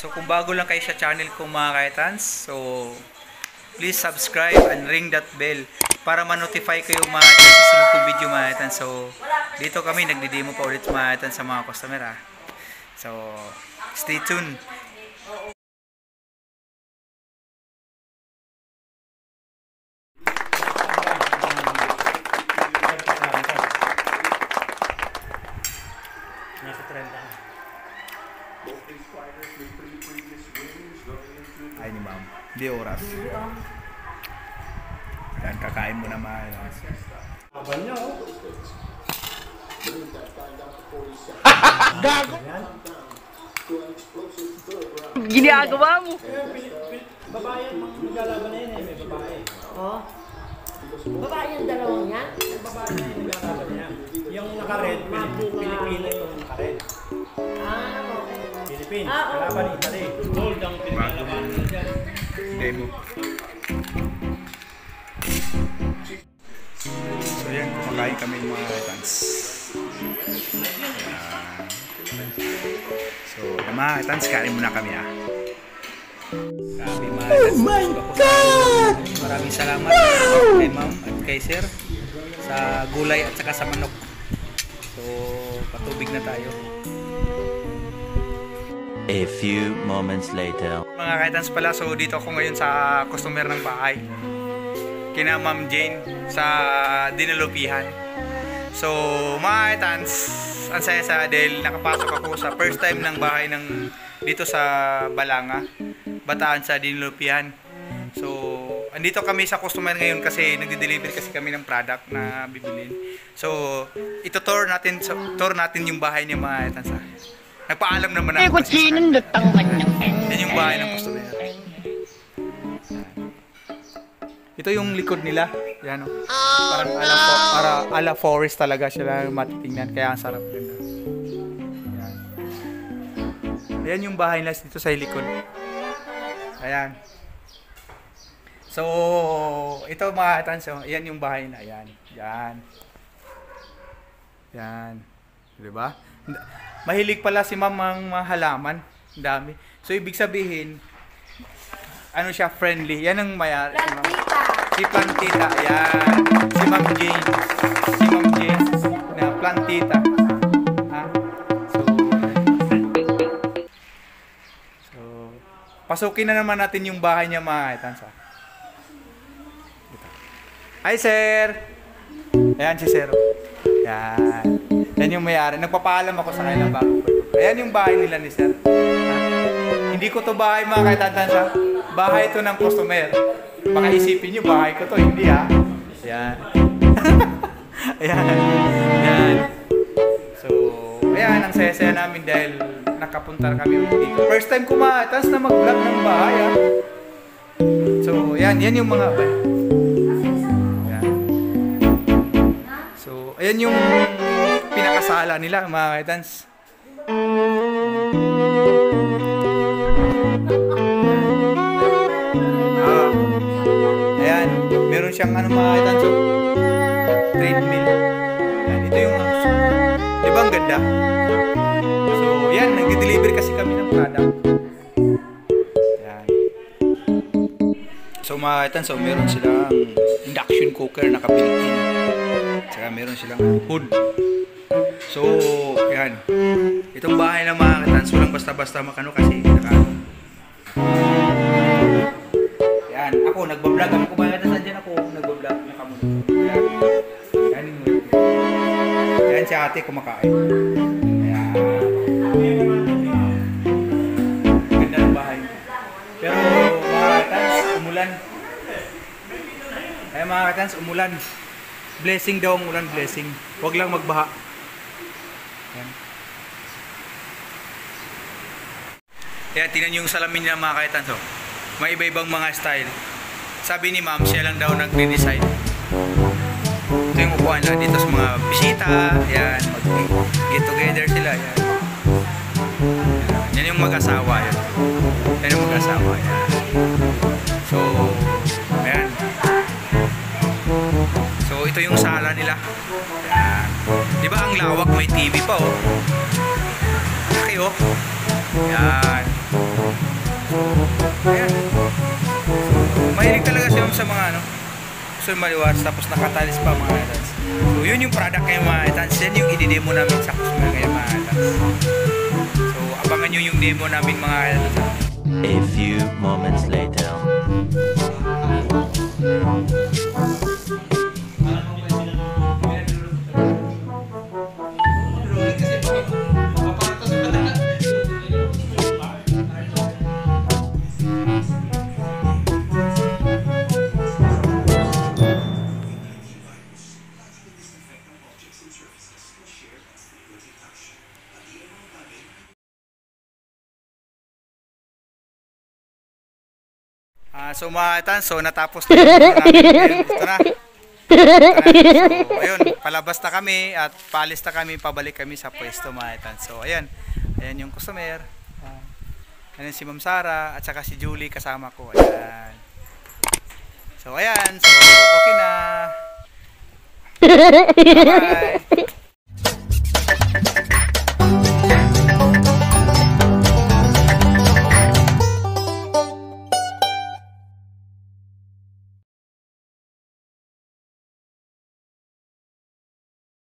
So kung bago lang kayo sa channel ko mga kaitans, so please subscribe and ring that bell para ma-notify kayo mga kaitans sa sunod kong video mga kaitans. So dito kami nagdi-demo pa ulit mga kaitans sa mga customer ha. So stay tuned. Ay ni ma'am, di oras. Yan, kakain mo naman. Abang niya, oh. Gago! Ginagawa mo! Babae yan, maglalaban na yun eh, may babae. Oh. Babae yung dalawang yan? Yung babae na yung naglalaban niya. Yung naka-red, Pilipina yung naka-red. Okay. Philippines, Oo. kalaban ni Italy. Gold ang pinaglaban niya dyan. Demo. So yan, kumakain kami mga kaitans. So mga kaitans, kain muna kami ha. Grabe mga kaitans. Oh my God! Maraming salamat kay ma'am at kay sir sa gulay at saka sa manok. So patubig na tayo. A few moments later. Mga kaitans pala, so dito ako ngayon sa customer ng bahay. Kina Ma'am Jane sa Dinalupihan. So mga kaitans, ang saya-saya dahil nakapasok ako sa first time ng bahay ng dito sa Balanga, Bataan sa Dinalupihan. So andito kami sa customer ngayon kasi nagde-deliver kasi kami ng product na bibilin. So ito-tour natin yung bahay niya mga kaitans. Nagpaalam naman ako kasi yan yung bahay ng customer. Ito yung likod nila. Yan o. Parang ala forest talaga sila matitingnan. Kaya ang sarap din. Yan. Ayan yung bahay nila dito sa likod. Ayan. So, ito mga tanso. Ayan yung bahay na. Ayan. Yan. Yan. Diba? Mahilig pala si ma'am ang mga halaman. Ang dami. So, ibig sabihin, ano siya, friendly. Yan ang mayari. Si Plantita. Yan. Si Ma'am Jane. Si Ma'am Jane. Na Plantita. Ha? So, pasukin na naman natin yung bahay niya mga kaitans. Hi, sir! Ayan si sir. Yan. Yan yung may-ari. Nagpapaalam ako sa kanilang bago. Ayan yung bahay nila ni sir. Ha? Hindi ko to bahay mga kaitantan ha. Bahay ito ng customer. Baka isipin nyo bahay ko to. Hindi ha. Ayan. Ayan. Ayan. So, ayan. Ang saya-saya namin dahil nakapunta kami dito. First time ko na mag-vlog ng bahay ha. So, ayan. Yan yung mga bahay. Ayan. So, ayan yung pinakasala nila mga kaitans. Ayan, meron siyang ano mga kaitans, so, treadmill. Ayan, ito yung di ba ang ganda? So, ayan, nag-deliver kasi kami ng product. Ayan. So mga kaitans, so, meron silang induction cooker na kapilit. Saka meron silang hood. So, yan. Itong bahay ng mga katans, walang basta-basta makano kasi yan. Ako, nagbablog. Ako ba katans, andyan ako nagbablog. Nakamunod. Yan. Yan yung yan si ate kumakain. Ayan. Ganda ng bahay. Pero mga katans, umulan. Ay mga katans, umulan. Blessing daw ang ulan, blessing. Huwag lang magbaha. Yan. Kaya tingnan yung salamin niya mga kaitans. Oh. May iba-ibang mga style. Sabi ni ma'am, siya lang daw nag-design. Ito yung upuan lang dito sa mga bisita. Yan. Get together sila. Yan. Yan yung mag-asawa. Yan. Yan yung mag-asawa. Yan. So, ayan. So, ito yung sala nila. Yan. Di ba ang lawak, may TV pa oh. Laki oh. Yan. Ayan. Mahilig talaga si ma'am sa mga ano, gusto maliwas, tapos nakatalis pa mga idol. So yun yung product ngayon mga idol. Yan yung i-demo namin sa customer ngayon mga idol. So abangan nyo yung demo namin mga idol. A few moments later. So mga idol, so natapos na yung demo namin. Ito na. So, ayun, palabas na kami at paalis na kami, pabalik kami sa pwesto mga idol. So, ayan. Ayan yung customer. Ayan si Ma'am Sara at saka si Julie kasama ko. Ayan. So, ayan. So, okay na. Bye-bye.